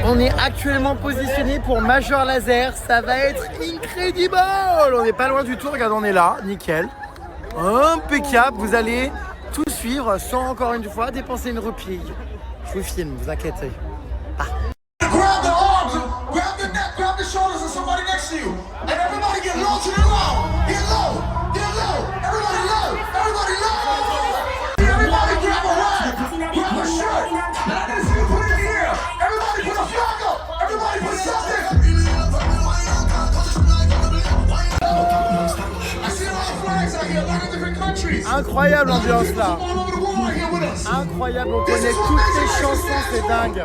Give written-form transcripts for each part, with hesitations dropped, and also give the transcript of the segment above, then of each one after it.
On est actuellement positionné pour Major Laser, ça va être incredible. On n'est pas loin du tout, regarde, on est là, nickel. Impeccable, vous allez tout suivre sans encore une fois dépenser une rupie. Je vous filme, vous inquiétez. Grab the arms, grab the neck, grab the shoulders of somebody next to you. And everybody get low to the ground. Get low, everybody low, everybody low. Everybody grab a rag, grab a shirt. And I didn't see you put it in the air. Everybody put a flag up, everybody put something. I see a lot of flags out here, a lot of different countries. Incroyable l'ambiance là. All over the world here with us. Incroyable, on connaît toutes les chansons, c'est dingue.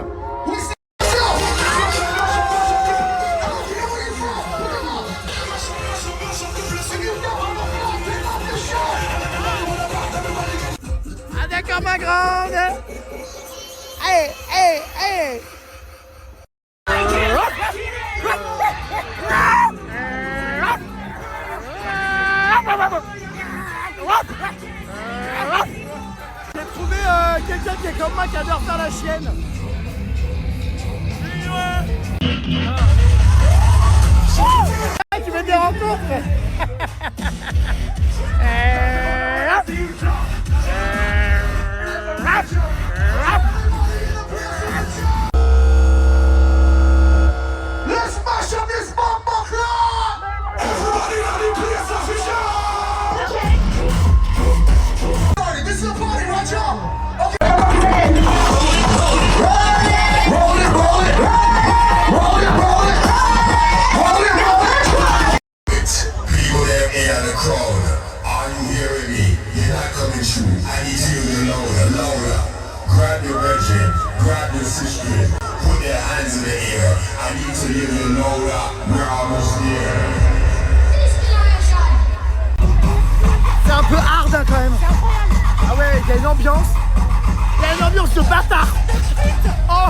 Ah d'accord ma grande. Hey, hey, hey. J'ai trouvé quelqu'un qui est comme moi qui adore faire la chienne. Tu veux des rencontres? Let's mash up this bumper club! Everybody out in place official! Party, this is a party, right y'all? Okay. Roll it, roll it, roll it, roll it, roll it, roll it, roll it. People there in the crowd, are you hearing me? You're not coming true. I need you to louder, louder. Grab your virgin, grab your sister. Put their hands in the air. I need to hear you louder. We're almost there. C'est un peu hard hein, quand même. Ah ouais, il y a une ambiance. Il y a une ambiance de bâtard. Oh,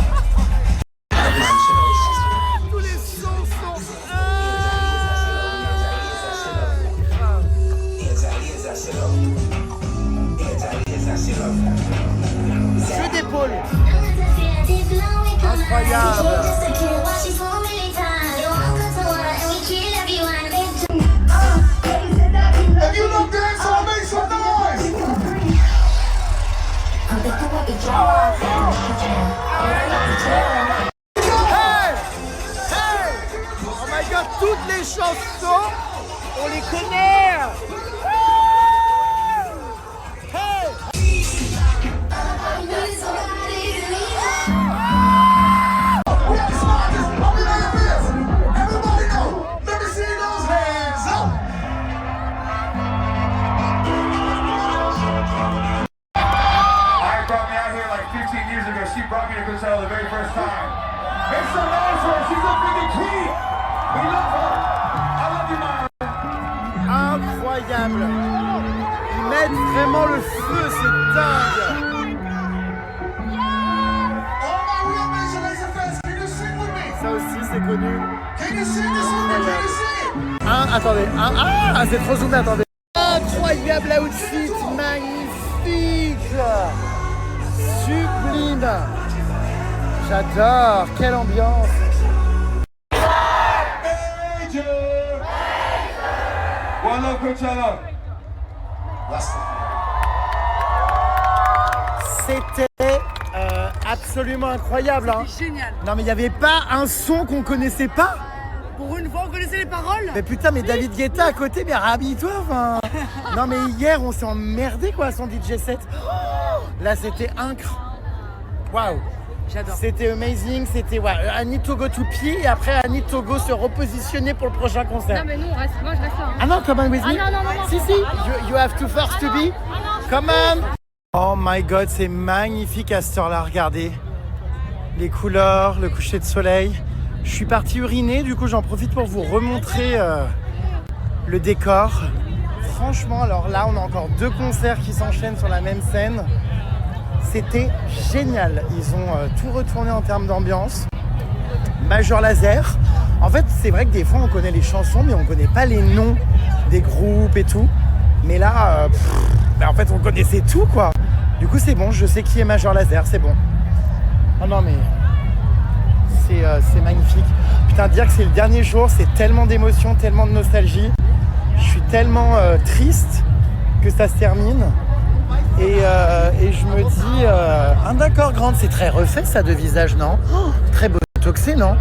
tous les sons sont... Jeu d'épaule. Incroyable. If you love dancehall, make some noise! Hey! Hey! Oh my god, toutes les chansons, on les connaît! Hey! We have smartest. I'll be like this. Everybody know. Let me see those hands up. I brought me out here like 15 years ago. She brought me to Coachella the very first time. Make some noise for her. She's a freaking queen. We love her. I love you, Mama. Incroyable! Ils mettent vraiment le feu, c'est dingue! All my real Major Lazer fans, can you sing with me? Ça aussi, c'est connu. Can you sing this with me? Can you sing? Attendez, ah, c'est trop zoomé, attendez. Incroyable outfit, magnifique, sublime. J'adore, quelle ambiance. Major! One love, Coachella. C'était absolument incroyable. Hein. C'était génial. Non mais il n'y avait pas un son qu'on connaissait pas. Pour une fois, on connaissait les paroles. Mais putain, mais David Guetta à côté, mais rhabille-toi, enfin. Non mais hier, on s'est emmerdé quoi, son DJ set. Oh, là, c'était incre. Waouh. J'adore. C'était amazing, c'était ouais, I need to go to pee et après I need to go se repositionner pour le prochain concert. Non mais nous on reste, moi je reste là. Hein. Ah non, come on with me. Ah non, non, non, non. Si, si, you have to first to be. Come on. Oh my god, c'est magnifique à cette heure-là, regardez. Les couleurs, le coucher de soleil. Je suis parti uriner, du coup j'en profite pour vous remontrer le décor. Franchement, alors là, on a encore 2 concerts qui s'enchaînent sur la même scène. C'était génial. Ils ont tout retourné en termes d'ambiance. Major Lazer. En fait, c'est vrai que des fois, on connaît les chansons, mais on ne connaît pas les noms des groupes et tout. Mais là, en fait, on connaissait tout, quoi. Du coup, c'est bon. Je sais qui est Major Lazer, c'est bon. Oh non, mais c'est magnifique. Putain, dire que c'est le dernier jour, c'est tellement d'émotions, tellement de nostalgie. Je suis tellement triste que ça se termine. Et je me dis, d'accord, grande, c'est très refait ça de visage, non? Très botoxé, non?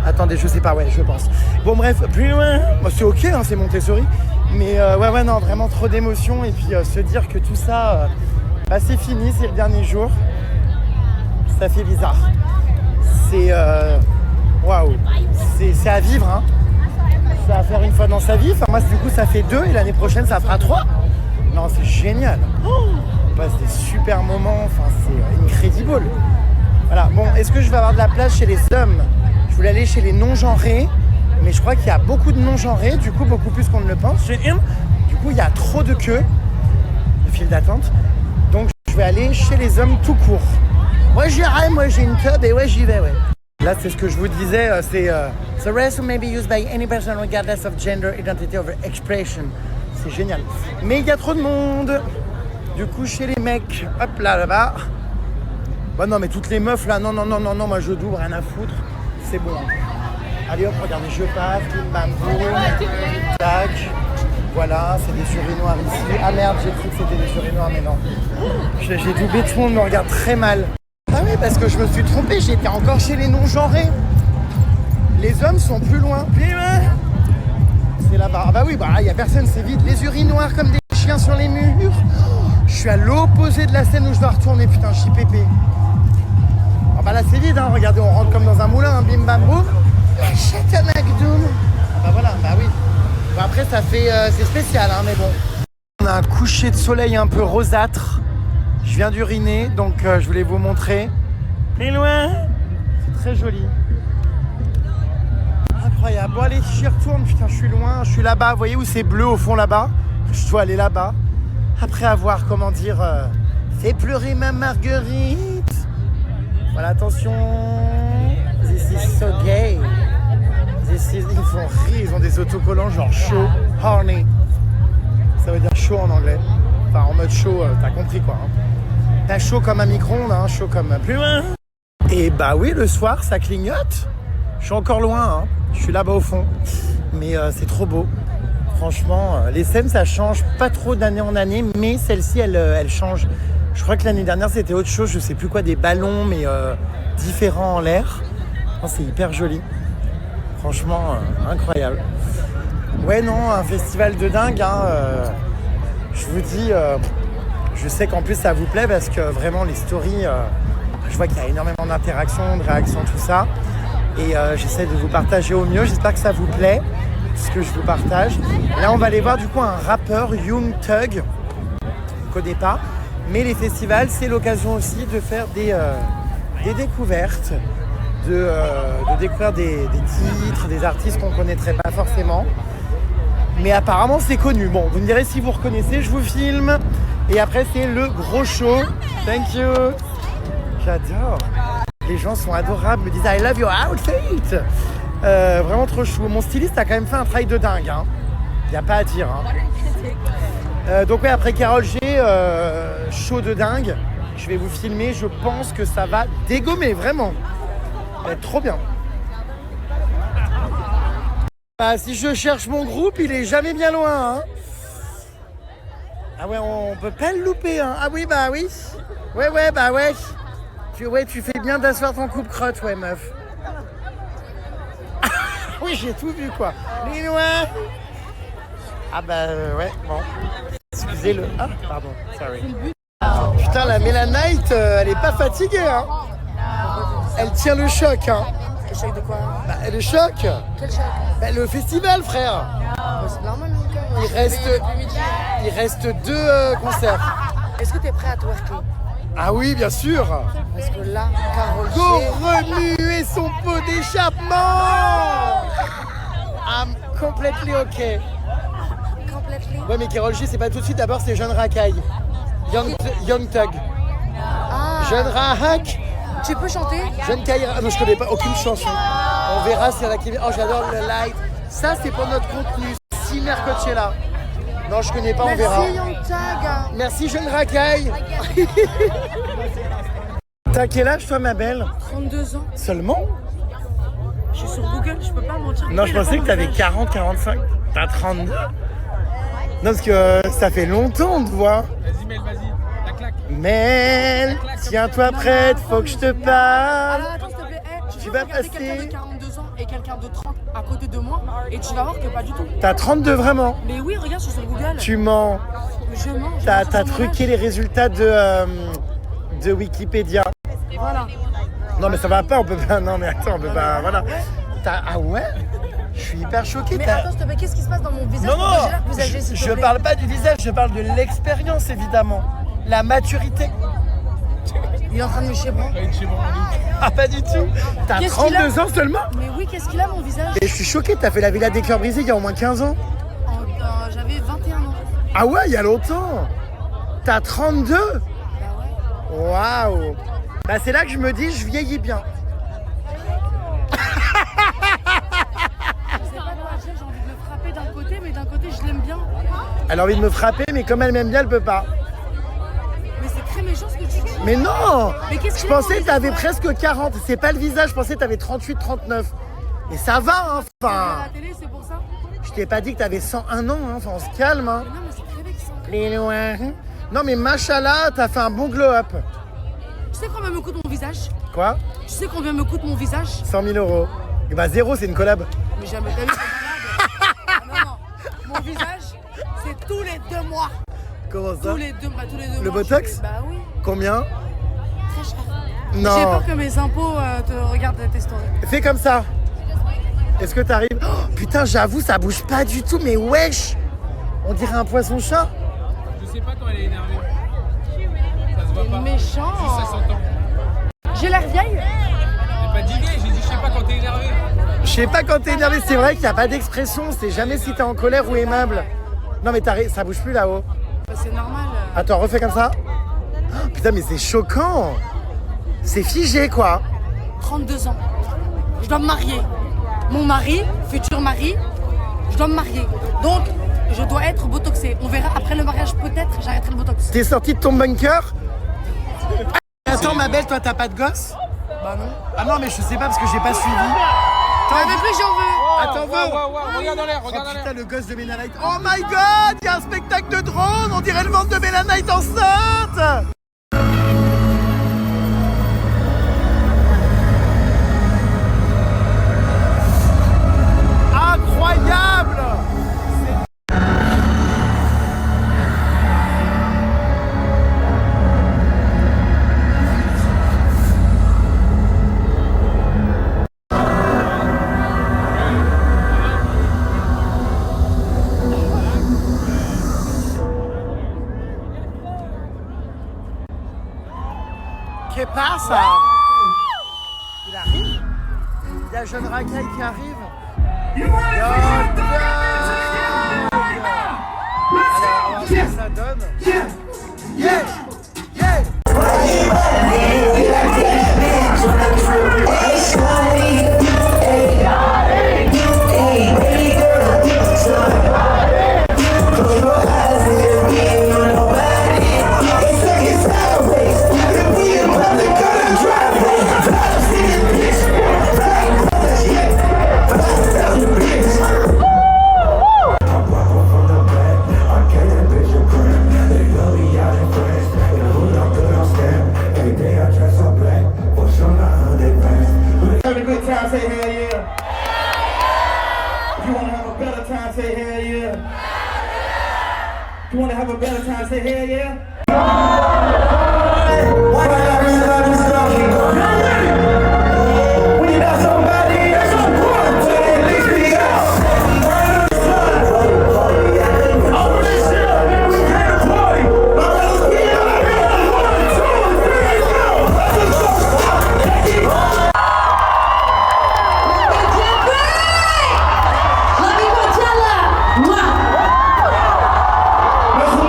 Attendez, je sais pas, ouais, je pense. Bon, bref, plus loin, bah, c'est ok, hein, c'est Montessori. Mais ouais, non, vraiment trop d'émotions. Et puis se dire que tout ça, bah, c'est fini, c'est le dernier jour. Ça fait bizarre. C'est waouh, c'est à vivre, hein. C'est à faire une fois dans sa vie. Enfin, moi, du coup, ça fait 2 et l'année prochaine, ça fera 3. Non, c'est génial. On passe des super moments. Enfin, c'est incredible. Voilà. Bon, est-ce que je vais avoir de la place chez les hommes? Je voulais aller chez les non-genrés, mais je crois qu'il y a beaucoup de non-genrés, du coup, beaucoup plus qu'on ne le pense. Du coup, il y a trop de queues, de files d'attente. Donc, je vais aller chez les hommes tout court. Moi, j'irai, moi, j'ai une tub et ouais, j'y vais, ouais. Là, c'est ce que je vous disais, c'est the rest may be used by any person regardless of gender, identity or expression. C'est génial. Mais il y a trop de monde. Du coup, chez les mecs, hop là-bas. Bah non, mais toutes les meufs là, non, moi je double, rien à foutre. C'est bon. Allez hop, regardez, je passe, bim bam boum. Tac. Voilà, c'est des urinoirs ici. Ah merde, j'ai cru que c'était des urinoirs, mais non. J'ai doublé, tout le monde me regarde très mal. Ah oui, parce que je me suis trompé, j'étais encore chez les non-genrés. Les hommes sont plus loin. C'est là-bas. Ah bah oui, bah il y a personne, c'est vide. Les urinoirs comme des chiens sur les murs. Je suis à l'opposé de la scène où je dois retourner, putain, je suis pépé. Ah bah là c'est vide, hein. Regardez, on rentre comme dans un moulin, hein. Bim bam boum. Chata McDoom. Ah bah voilà, bah oui. Bon, après ça fait, c'est spécial, hein, mais bon. On a un coucher de soleil un peu rosâtre. Je viens d'uriner, donc je voulais vous montrer. Plus loin. C'est très joli. Incroyable. Bon allez, j'y retourne, putain, je suis loin. Je suis là-bas, vous voyez où c'est bleu au fond là-bas? Je dois aller là-bas. Après avoir, comment dire, fait pleurer ma Marguerite. Voilà, attention. This is so gay. Ils font rire, ils ont des autocollants genre chaud, horny. Ça veut dire chaud en anglais. Enfin, en mode chaud, t'as compris quoi. Hein. Pas chaud comme un micro-ondes, hein, chaud comme plus loin. Et bah oui, le soir, ça clignote. Je suis encore loin, hein. Je suis là-bas au fond. Mais c'est trop beau. Franchement, les scènes, ça change pas trop d'année en année, mais celle-ci, elle change. Je crois que l'année dernière, c'était autre chose. Je sais plus quoi, des ballons, mais différents en l'air. Oh, c'est hyper joli. Franchement, incroyable. Ouais, non, un festival de dingue. Hein, je vous dis, je sais qu'en plus, ça vous plaît parce que vraiment, les stories, je vois qu'il y a énormément d'interactions, de réactions, tout ça. Et j'essaie de vous partager au mieux. J'espère que ça vous plaît, ce que je vous partage. Là, on va aller voir du coup un rappeur, Young Thug, que je ne connais pas. Mais les festivals, c'est l'occasion aussi de faire des découvertes, de découvrir des titres, des artistes qu'on ne connaîtrait pas forcément. Mais apparemment, c'est connu. Bon, vous me direz si vous reconnaissez, je vous filme. Et après, c'est le gros show. Thank you. J'adore. Les gens sont adorables, me disent I love your outfit. Vraiment trop chou. Mon styliste a quand même fait un travail de dingue. Hein. Y a pas à dire. Hein. Donc ouais, après Karol G, show de dingue. Je vais vous filmer. Je pense que ça va dégommer, vraiment. Ça va être trop bien. Ah, si je cherche mon groupe, il est jamais bien loin. Hein. Ah ouais, on peut pas le louper. Hein. Ah oui, bah oui. Ouais, bah ouais. Tu fais bien d'asseoir ton coupe-crotte, ouais, meuf. Oui, j'ai tout vu, quoi. Les loin. Ah bah ouais, bon. Excusez-le. Ah, pardon, sorry. Putain, la Mélanite, elle est pas fatiguée, hein. Elle tient le choc, hein. Le choc de quoi? Bah, le choc. Quel choc? Bah, le festival, frère. C'est normal, Mika. Il reste 2 concerts. Est-ce que t'es prêt à twerker? Ah oui, bien sûr. Parce que là, Karol G... Go remuer son pot d'échappement. I'm completely okay. Completely? Ouais, mais Karol G, c'est pas tout de suite. D'abord, c'est Jeune Racaille. Young Thug. Ah. Jeune Rahac. Tu peux chanter? Jeune Kaira. Ah non, je connais pas aucune chanson. On verra si y en a qui... Oh, j'adore le light. Ça, c'est pour notre contenu. Simer Coachella. Non, je connais pas, on verra. Merci, Young Thug. Merci, Jeune Racaille. T'as quel âge, toi, ma belle? 32 ans. Seulement? Je suis sur Google, je peux pas mentir. Non, je pensais que t'avais 40, 45. T'as 32. Non, parce que ça fait longtemps, on te voit. Vas-y, Mel, vas-y. La claque. Mel, tiens-toi prête, faut que je te parle. Alors attends, s'il te plaît, tu Tu vas vas regarder passer. quelqu'un de 42 ans et quelqu'un de 30 à côté de moi et tu vas voir que pas du tout. T'as 32 vraiment. Mais oui, regarde, je suis sur Google. Tu mens. Je mens. T'as truqué les résultats de Wikipédia. Voilà. Non, mais ça va pas, on peut pas. Non, mais attends, on peut pas. Voilà. Ah ouais? Je suis hyper choqué. Mais attends, s'il te plaît, qu'est-ce qui se passe dans mon visage? Non, pour non, que j'ai l'air plus âgée, s'il te je plaît. parle pas du visage, je parle de l'expérience évidemment. La maturité. Il est en train de me chébrer. Ah, pas du tout. T'as Qu'est-ce qu'il a 32 ans seulement? Mais oui, qu'est-ce qu'il a mon visage? Et je suis choqué, t'as fait la Villa des Cœurs Brisés il y a au moins 15 ans. J'avais 21 ans. Ah ouais, il y a longtemps. T'as 32? Bah ouais. Waouh. Bah c'est là que je me dis, je vieillis bien. Je sais pas quoi dire, j'ai envie de le frapper d'un côté, mais d'un côté, je l'aime bien. Elle a envie de me frapper, mais comme elle m'aime bien, elle peut pas. Mais c'est très méchant ce que tu dis. Mais non. Mais qu'est-ce Je qu'il a, pensais mon que t'avais visage? presque 40. C'est pas le visage, je pensais que t'avais 38, 39. Mais ça va, hein, À enfin. la télé, c'est pour ça. Je t'ai pas dit que t'avais 101 ans, hein. Enfin, on se calme, hein. Mais non, mais c'est très vexant. Les loin. Non, mais machallah, t'as fait un bon glow-up. Tu sais combien me coûte mon visage? Quoi? Tu sais combien me coûte mon visage? 100 000 €. Et bah, zéro, c'est une collab. Mais jamais t'as vu, c'est malade. Non, mon visage, c'est tous les 2 mois. Comment ça? Tous les deux Le mois. Botox? Bah oui, Combien? très cher. Non. J'ai peur que mes impôts te regardent tes stories. Fais comme ça. Est-ce que t'arrives? Oh, putain, j'avoue, ça bouge pas du tout, mais wesh! On dirait un poisson-chat. Je sais pas quand elle est énervée. Ça se voit pas. Méchant. Juste ça s'entend. J'ai l'air vieille. J'ai pas d'idée, j'ai dit je sais pas quand t'es énervé. Je sais pas quand t'es énervé, c'est vrai qu'il n'y a pas d'expression, c'est jamais si t'es en colère ou aimable. Non mais ça bouge plus là-haut. Bah, c'est normal. Attends, refais comme ça. Oh, putain mais c'est choquant. C'est figé quoi. 32 ans. Je dois me marier. Mon mari, futur mari, je dois me marier. Donc, je dois être botoxée. On verra après le mariage, peut-être, j'arrêterai le botox. T'es sorti de ton bunker? Attends ma belle, toi t'as pas de gosse? Bah non. Ah non mais je sais pas parce que j'ai pas suivi. Avec lui, j'en veux. Attends, Regarde dans l'air, Oh regarde dans l'air. putain le gosse de Mélanite. Oh my god, il y a un spectacle de drone, on dirait le ventre de Mélanite enceinte. Incroyable. Que pasa? Il arrive. Il y a Jeune Racaille qui arrive. Alors, on va voir ce que ça donne. Yeah! Yeah! Having a good time, say hell yeah. If you wanna have a better time, say hell yeah. If you wanna have a better time, say hell yeah. When you got somebody that's on board, so at least speak out. Over this shit, man, we came to party. My brothers, we got it. 1, 2, 3, go. Let's go.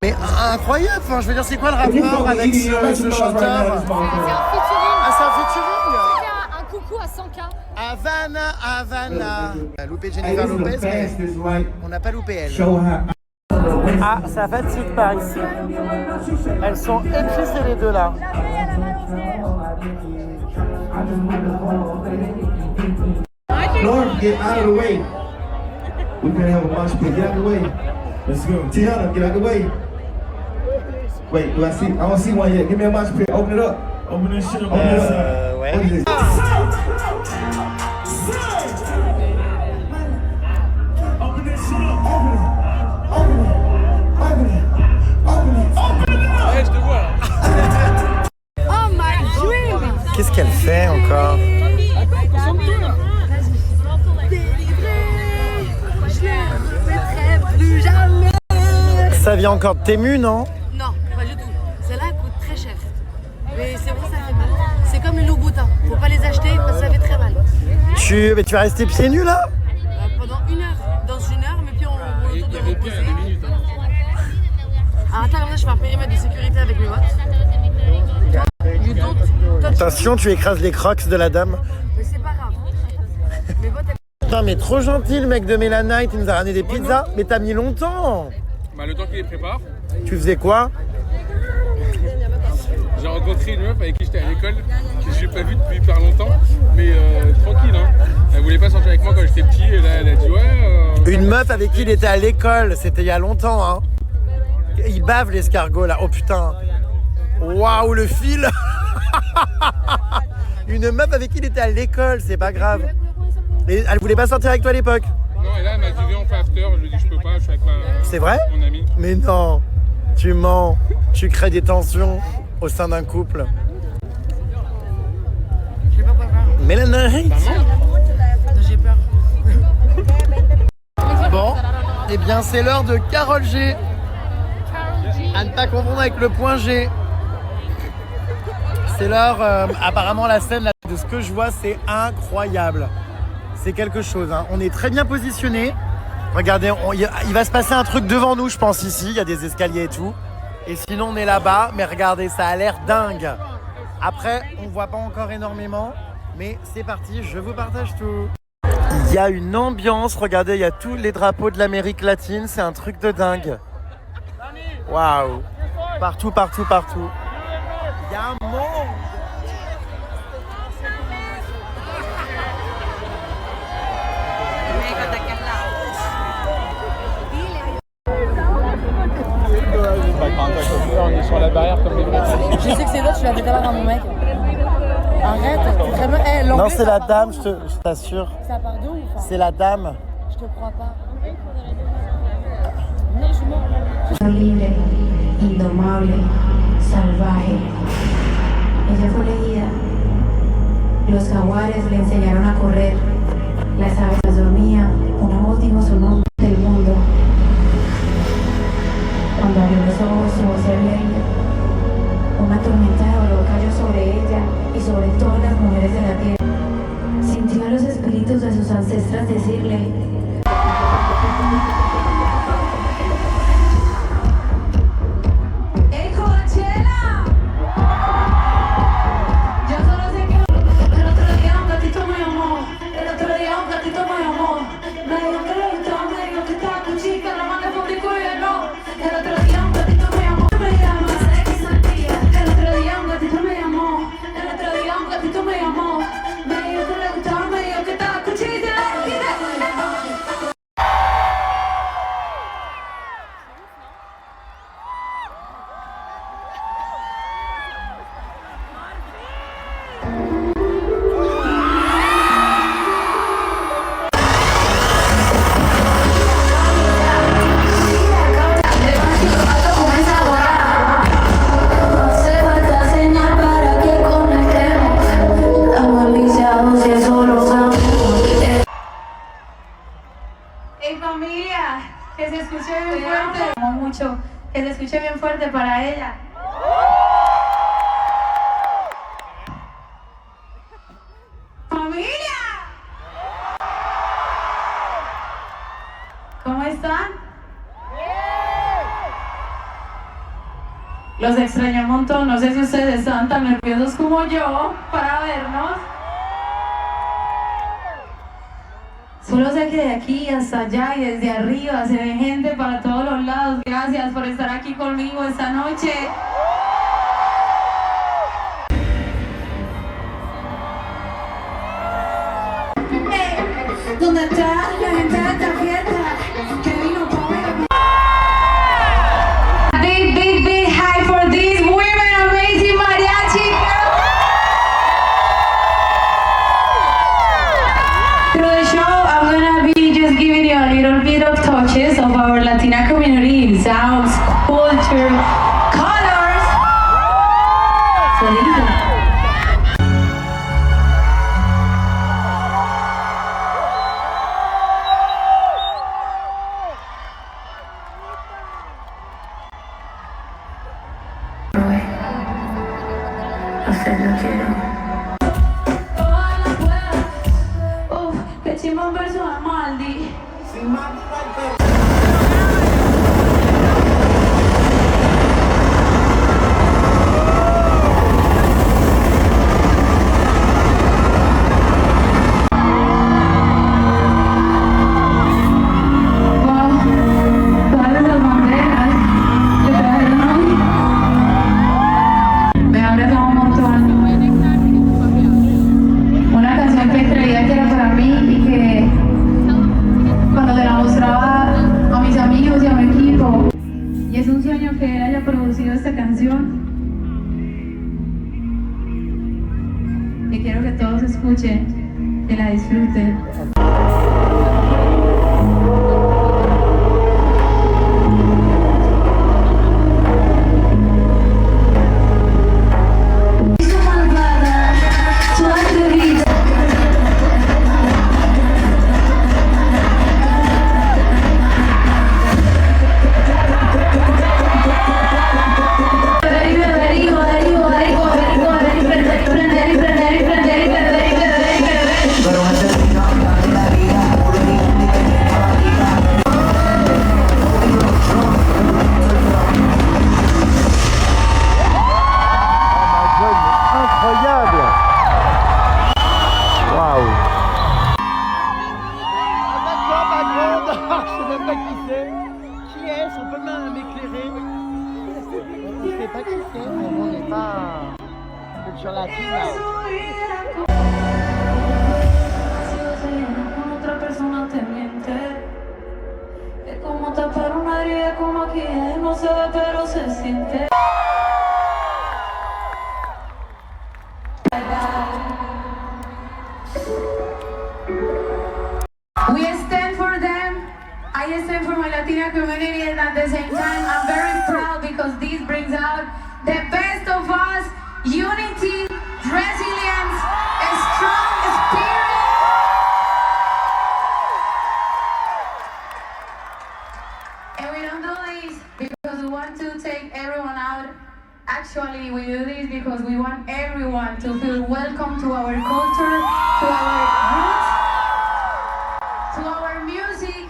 Mais incroyable, enfin, je veux dire, c'est quoi le rapport avec ce chanteur? Ah, c'est un featuring? Un coucou à 100K. Havana. On a loupé Jennifer Lopez, mais on n'a pas loupé elle. Show how Ah, ça fatigue par ici. Elles sont épicées les deux là. Norm, get out of the way. We can have a mosh pit. Get out of the way. Let's go. Tiana, get out of the way. Wait, do I see? I don't see one yet. Give me a mosh pit. Open it up. Open this shit up. Open this up. Ouais. What is it? Open this shit up. Open it. Open it. Open it. Open it. Ouais, je te vois là. Oh my dream. Qu'est-ce qu'elle fait encore? Concentre-toi là. Je ne remettrai plus jamais. Ça vient encore de Tému, non? Non, pas du tout. Celle-là coûte très cher. Mais c'est vrai, ça fait mal. C'est comme les loups boutins. Faut pas les acheter parce que ça fait très mal. Mais tu vas rester pieds nus là? Pendant 1 heure. Dans 1 heure, mes pieds ont Il le y temps de avait pire il y a 2 reposer. minutes. Hein. Ah, attends, là, je fais un périmètre de sécurité avec mes bottes. You don't touch. Attention, tu écrases les crocs de la dame. Mais c'est pas grave. Mes bottes, Putain, mais trop gentil le mec de Melanite, il nous a ramené des pizzas. Mais t'as mis longtemps. Bah, le temps qu'il les prépare, Tu faisais quoi? j'ai rencontré une meuf avec qui j'étais à l'école, que j'ai pas vue depuis hyper longtemps, mais tranquille. Hein. Elle voulait pas sortir avec moi quand j'étais petit, et là elle a dit ouais. Une meuf avec qui il était à l'école, c'était il y a longtemps, hein. Il bave l'escargot là, oh putain. Waouh, le fil. Une meuf avec qui il était à l'école, c'est pas grave. Et elle voulait pas sortir avec toi à l'époque? Non, et là elle m'a dit viens on fait after, je lui ai dit je peux pas, je suis avec C'est vrai? mon ami. Mais non, tu mens. Tu crées des tensions au sein d'un couple. je sais pas quoi faire. Melanite. J'ai peur. Bon, eh bien c'est l'heure de Carole G. À ne pas confondre avec le point G. C'est l'heure, apparemment la scène là, de ce que je vois c'est incroyable. C'est quelque chose, hein. On est très bien positionné. Regardez, il va se passer un truc devant nous je pense ici, il y a des escaliers et tout. Et sinon on est là-bas, mais regardez, ça a l'air dingue. Après, on voit pas encore énormément, mais c'est parti, je vous partage tout. Il y a une ambiance, regardez, il y a tous les drapeaux de l'Amérique latine, c'est un truc de dingue. Waouh! Partout, partout, partout. Il y a un monde! On est sur la barrière comme des vrais. Je sais que c'est l'autre, je l'avais tout à l'heure à mon mec. Arrête, vraiment. Eh, l'anglais, Non, c'est ça la part dame, d'où je t'assure. Ça part d'où enfin, C'est la dame. je te crois pas. Non, je mens. Libre, indomable, salvaje. Ella fue elegida. Los jaguares le enseñaron a correr. Las aves dormían. Una voz dijo su nombre del mundo. Cuando abrió los ojos, su voz se había ido. Una tormenta de dolor cayó sobre ella y sobre todas las mujeres de la tierra. Sintió a los espíritus de sus ancestras decirle: ¡Ey, Coachella! Yo solo sé que el otro día un gatito me llamó. El otro día un gatito me llamó. Me dijo que le gustaba, me dijo que estaba cuchica, la manga público y yo no. El otro día un gatito me llamó. Me llama de que sentía. El otro día un gatito me llamó. El otro día un gatito me llamó. Me dijo que le gustaba, me dijo que estaba cuchica. Hey familia, que se escuche bien fuerte. Amo mucho, que se escuche bien fuerte para ella. ¡Familia! ¿Cómo están? Los extraño un montón, no sé si ustedes están tan nerviosos como yo para vernos. Solo sé que de aquí hasta allá y desde arriba se ve gente para todos los lados. Gracias por estar aquí conmigo esta noche. ¿Dónde está la gente de esta fiesta? Que vino por ver. Big high for these women, amazing mariachi. Through the show, I'm gonna be just giving you a little bit of touches of our Latina community in sounds, culture, colors. So listen. Que chimba un verso de Maldi. Todas esas banderas que trajeron hoy me abrazan un montón. Una canción que creía que era para mí y que cuando te la mostraba a mis amigos y a mi equipo, y es un sueño que él haya producido esta canción, que quiero que todos escuchen, que la disfruten. Incroyable. Waouh. Background, je sais même pas qui c'est. Qui est-ce? On peut m'éclairer? On ne sait pas qui c'est, mais on n'est pas culture latine. Otra persona te miente. Es como tapar una herida, como aquí no se ve pero se siente. We stand for them. I stand for my Latina community, and at the same time, I'm very proud because this brings out the best of us: unity, resilience, a strong spirit. And we don't do this because we want to take everyone out. Actually, we do this because we want everyone to feel welcome to our culture, to our roots, to our music.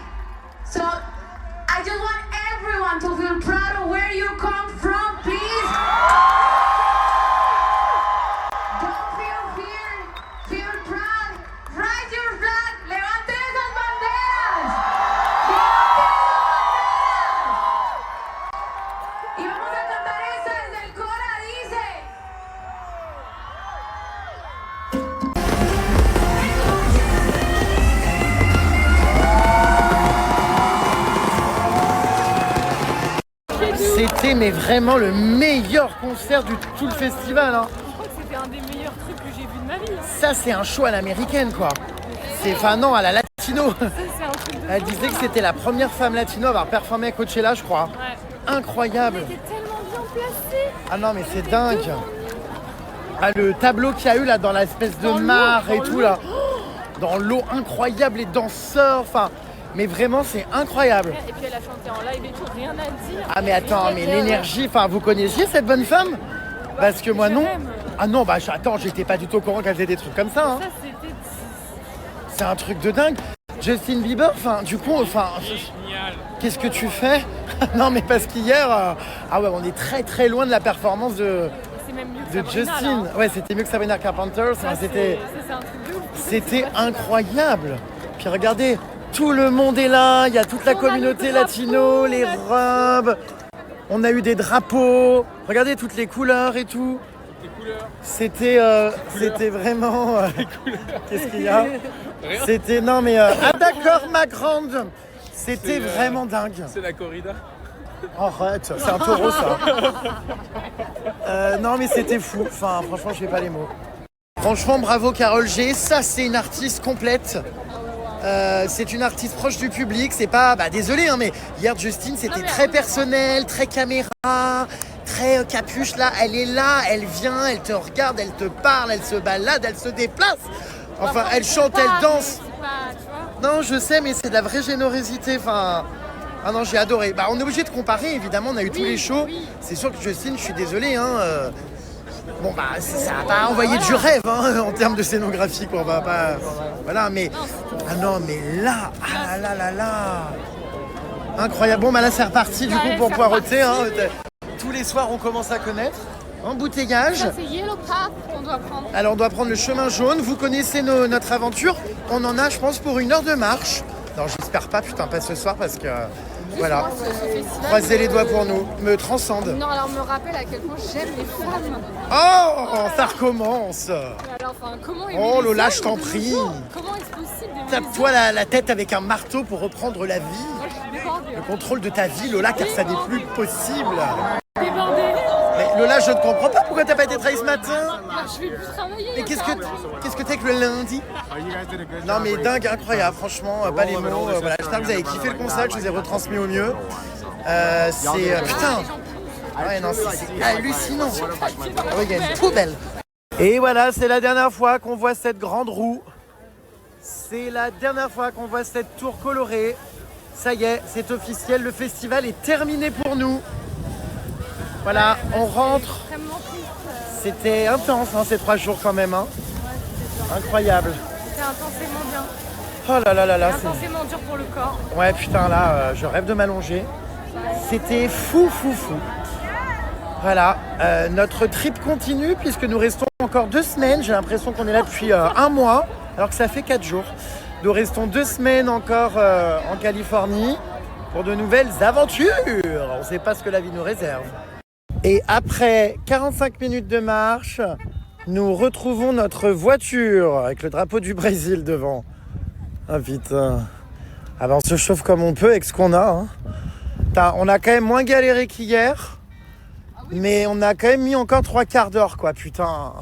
So I just want everyone to feel proud of where you come from, please. Don't feel fear, feel proud. Raise your flag, levanten esas banderas. Levanten esas banderas. Y vamos a cantar esta desde el cora, dice. C'était mais vraiment le meilleur concert de tout le festival. Hein. Je crois que c'était un des meilleurs trucs que j'ai vu de ma vie. Ça, c'est un show à l'américaine, quoi. C'est, enfin non, à la latino. Ça, c'est un truc de Elle disait que c'était la première femme latino à avoir performé à Coachella, je crois. Ouais. Incroyable. C'était tellement bien placé. Ah non, mais c'est dingue. Ah, le tableau qu'il y a eu là dans l'espèce de Dans mare l'eau, et dans tout l'eau. là. Dans l'eau, incroyable, les danseurs, enfin. Mais vraiment, c'est incroyable. Et puis elle a chanté en live et tout, rien à dire. Ah mais attends, mais l'énergie, enfin, vous connaissiez cette bonne femme? Parce que moi non. Jérém. Ah non, bah attends, j'étais pas du tout au courant qu'elle faisait des trucs comme ça. Hein. Ça, c'était... C'est un truc de dingue. Justin Bieber, enfin, du coup, enfin, qu'est-ce que tu fais? Non mais parce qu'hier, ah ouais, on est très très loin de la performance de C'est même mieux que de Sabrina, Justin. là, hein. Ouais, c'était mieux que Sabrina Carpenter. Enfin, Ça, c'était c'est un truc de ouf. incroyable. Puis regardez, tout le monde est là, il y a toute la communauté latino, les robes. On a eu des drapeaux. Regardez toutes les couleurs et tout. Les couleurs. C'était vraiment... Qu'est-ce qu'il y a? Rien. C'était... Non mais... Ah d'accord, ma grande. C'était vraiment dingue. C'est la corrida. Arrête, c'est un taureau ça. Non mais c'était fou. Enfin, franchement, je n'ai pas les mots. Franchement, bravo Carole G. Ça, c'est une artiste complète. C'est une artiste proche du public. C'est pas... désolé, hein, mais hier, Justine, c'était très personnel, très caméra, très capuche. Là, elle est là, elle vient, elle te regarde, elle te parle, elle se balade, elle se déplace. Enfin, elle chante, elle danse. Non, je sais, mais c'est de la vraie générosité. Enfin... Ah non, j'ai adoré. On est obligé de comparer, évidemment, on a eu tous les shows. C'est sûr que Justine, je suis désolé, hein, ça n'a pas envoyé du rêve, hein, en termes de scénographie, quoi. On va pas... Voilà, mais... Ah non, mais là, ah là là là. Incroyable. Bon, là, c'est reparti, du coup, pour Poireauté. Hein. Tous les soirs, on commence à connaître. Embouteillage. Ça, c'est Yellow Path qu'on doit prendre. Alors, on doit prendre le chemin jaune. Vous connaissez notre aventure. On en a, je pense, pour 1 heure de marche. Non, j'espère pas, putain, pas ce soir, parce que... Voilà. Croisez les doigts pour nous. Me transcende. Non, alors me rappelle à quel point j'aime les femmes. Oh, ça recommence. Alors, comment Oh, Lola, les je t'en hommes de nos prie. jours? Comment est-ce possible d'aimer Tape-toi la tête avec un marteau pour reprendre la vie. Moi, je suis débordée. Le contrôle de ta vie, Lola, car ça n'est plus possible. Débordée. Mais Lola, je ne comprends pas pourquoi t'as pas été travailler ce matin. Je vais plus travailler. Mais qu'est-ce que t'as avec le lundi? Non mais dingue, incroyable, franchement, pas les mots. Voilà, j'espère que vous avez kiffé le concert, je vous ai retransmis au mieux. Putain. Ouais, non, c'est hallucinant. Ah oui, il y a une poubelle. Et voilà, c'est la dernière fois qu'on voit cette grande roue. C'est la dernière fois qu'on voit cette tour colorée. Ça y est, c'est officiel, le festival est terminé pour nous. Voilà, on rentre. C'était intense, hein, ces 3 jours quand même. Hein. Incroyable. C'était intensément bien. Oh là là là là. Intensément dur pour le corps. Ouais, putain, là, je rêve de m'allonger. C'était fou. Voilà, notre trip continue puisque nous restons encore 2 semaines. J'ai l'impression qu'on est là depuis 1 mois, alors que ça fait 4 jours. Nous restons 2 semaines encore en Californie pour de nouvelles aventures. On ne sait pas ce que la vie nous réserve. Et après 45 minutes de marche, nous retrouvons notre voiture avec le drapeau du Brésil devant. Ah putain. Ah ben on se chauffe comme on peut avec ce qu'on a. Hein. On a quand même moins galéré qu'hier, mais on a quand même mis encore 3 quarts d'heure, quoi, putain.